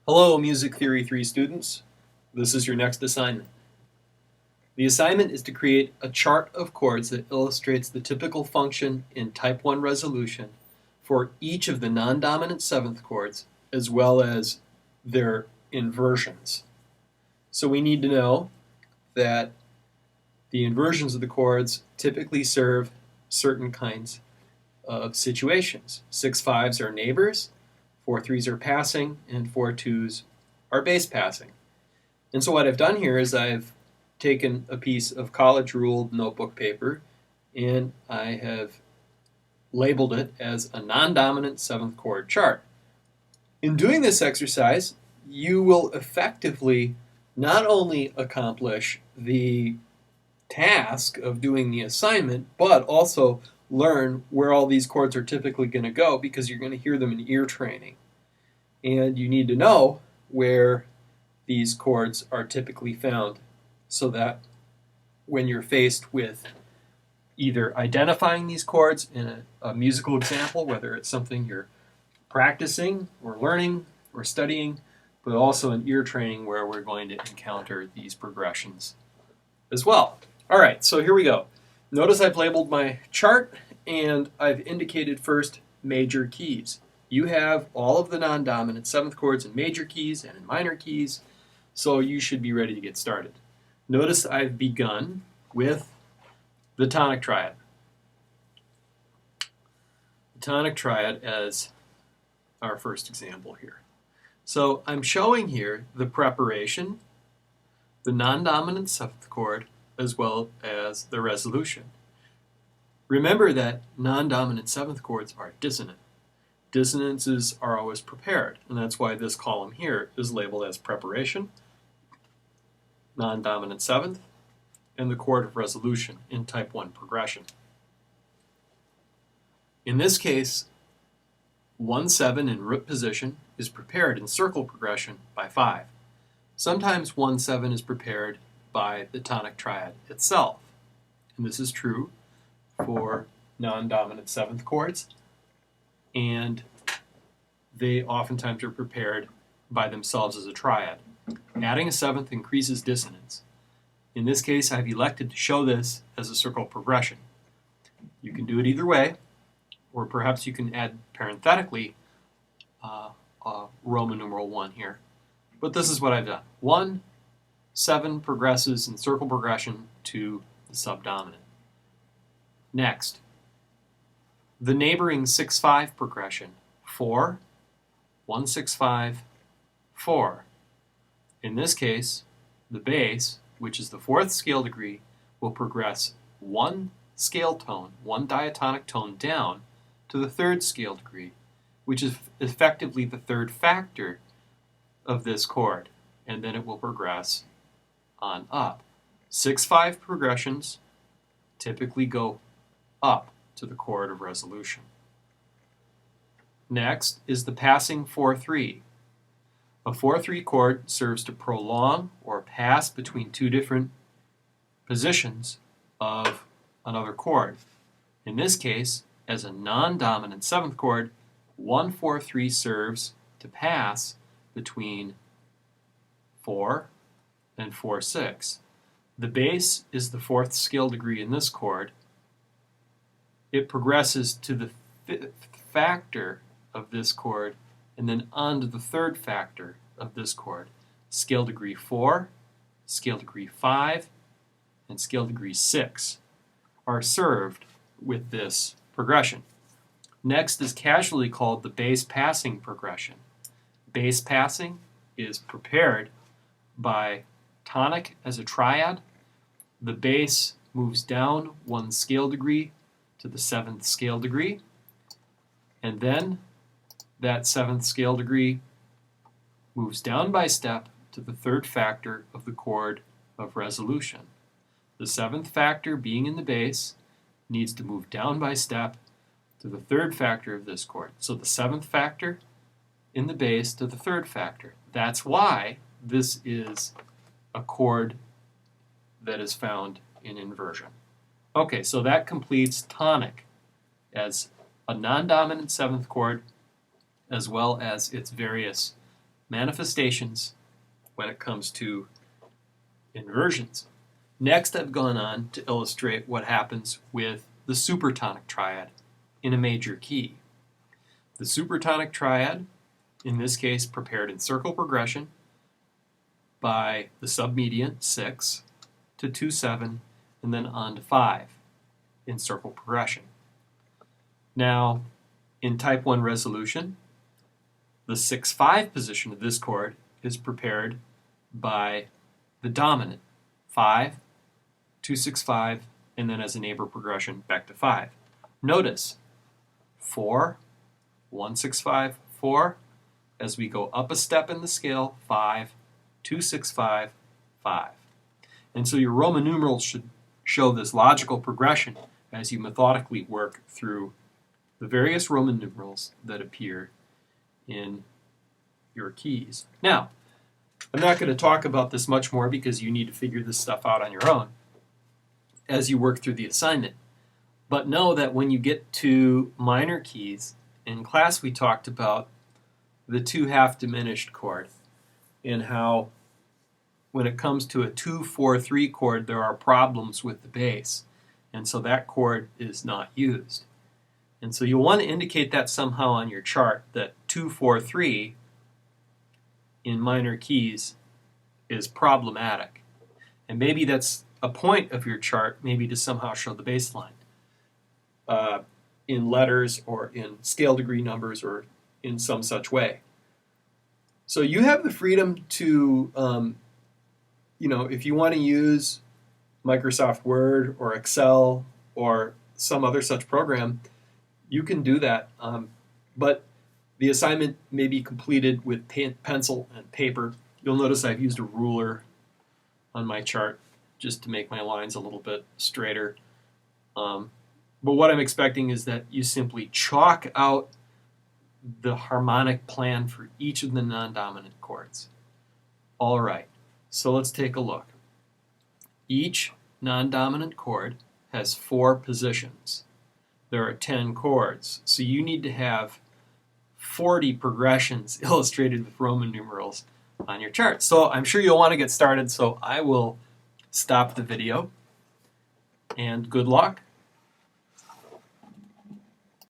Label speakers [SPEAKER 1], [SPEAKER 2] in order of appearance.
[SPEAKER 1] Hello, Music Theory 3 students. This is your next assignment. The assignment is to create a chart of chords that illustrates the typical function in type 1 resolution for each of the non-dominant seventh chords as well as their inversions. So we need to know that the inversions of the chords typically serve certain kinds of situations. 6/5s are neighbors, 4/3s are passing, and 4/2s are bass passing. And so what I've done here is I've taken a piece of college-ruled notebook paper and I have labeled it as a non-dominant seventh chord chart. In doing this exercise, you will effectively not only accomplish the task of doing the assignment, but also learn where all these chords are typically going to go because you're going to hear them in ear training. And you need to know where these chords are typically found so that when you're faced with either identifying these chords in a musical example, whether it's something you're practicing or learning or studying, but also in ear training where we're going to encounter these progressions as well. All right, so here we go. Notice I've labeled my chart and I've indicated first major keys. You have all of the non-dominant seventh chords in major keys and in minor keys, so you should be ready to get started. Notice I've begun with the tonic triad. The tonic triad as our first example here. So I'm showing here the preparation, the non-dominant seventh chord, as well as the resolution. Remember that non-dominant seventh chords are dissonant. Dissonances are always prepared, and that's why this column here is labeled as preparation, non-dominant seventh, and the chord of resolution in type 1 progression. In this case, 1/7 in root position is prepared in circle progression by 5. Sometimes 1/7 is prepared by the tonic triad itself, and this is true for non-dominant seventh chords, and they oftentimes are prepared by themselves as a triad. Adding a seventh increases dissonance. In this case, I've elected to show this as a circle progression. You can do it either way, or perhaps you can add parenthetically Roman numeral 1 here. But this is what I've done. 1/7 progresses in circle progression to the subdominant. Next, the neighboring 6/5 progression. 4, 1, 6, 5, 4. In this case, the bass, which is the fourth scale degree, will progress one scale tone, one diatonic tone down to the third scale degree, which is effectively the third factor of this chord, and then it will progress on up. 6/5 progressions typically go up to the chord of resolution. Next is the passing 4/3. A 4/3 chord serves to prolong or pass between two different positions of another chord. In this case, as a non-dominant seventh chord, 1/4/3 serves to pass between 4 and 4/6. The bass is the fourth scale degree in this chord. It progresses to the fifth factor of this chord and then on to the third factor of this chord. Scale degree 4, scale degree 5, and scale degree 6 are served with this progression. Next is casually called the bass passing progression. Bass passing is prepared by tonic as a triad. The bass moves down one scale degree to the 7th scale degree, and then that 7th scale degree moves down by step to the third factor of the chord of resolution. The 7th factor, being in the bass, needs to move down by step to the third factor of this chord. So the 7th factor in the bass to the third factor. That's why this is a chord that is found in inversion. Okay, so that completes tonic as a non-dominant seventh chord as well as its various manifestations when it comes to inversions. Next, I've gone on to illustrate what happens with the supertonic triad in a major key. The supertonic triad, in this case prepared in circle progression by the submedian 6 to 2-7 and then on to 5 in circle progression. Now, in type 1 resolution, the 6-5 position of this chord is prepared by the dominant 5, 2-6-5, and then as a neighbor progression back to 5. Notice 4, 1-6-5, 4. As we go up a step in the scale, 5, 2-6-5, 5. And so your Roman numerals should show this logical progression as you methodically work through the various Roman numerals that appear in your keys. Now, I'm not going to talk about this much more because you need to figure this stuff out on your own as you work through the assignment. But know that when you get to minor keys, in class we talked about the 2 half diminished chord and how when it comes to a 2-4-3 chord there are problems with the bass, and so that chord is not used. And so you'll want to indicate that somehow on your chart, that 2-4-3 in minor keys is problematic. And maybe that's a point of your chart, maybe to somehow show the bass line in letters or in scale degree numbers or in some such way. So you have the freedom to, if you want to use Microsoft Word or Excel or some other such program, you can do that. But the assignment may be completed with pencil and paper. You'll notice I've used a ruler on my chart just to make my lines a little bit straighter. But what I'm expecting is that you simply chalk out the harmonic plan for each of the non-dominant chords. All right, so let's take a look. Each non-dominant chord has 4 positions. There are 10 chords, so you need to have 40 progressions illustrated with Roman numerals on your chart. So I'm sure you'll want to get started, so I will stop the video, and good luck.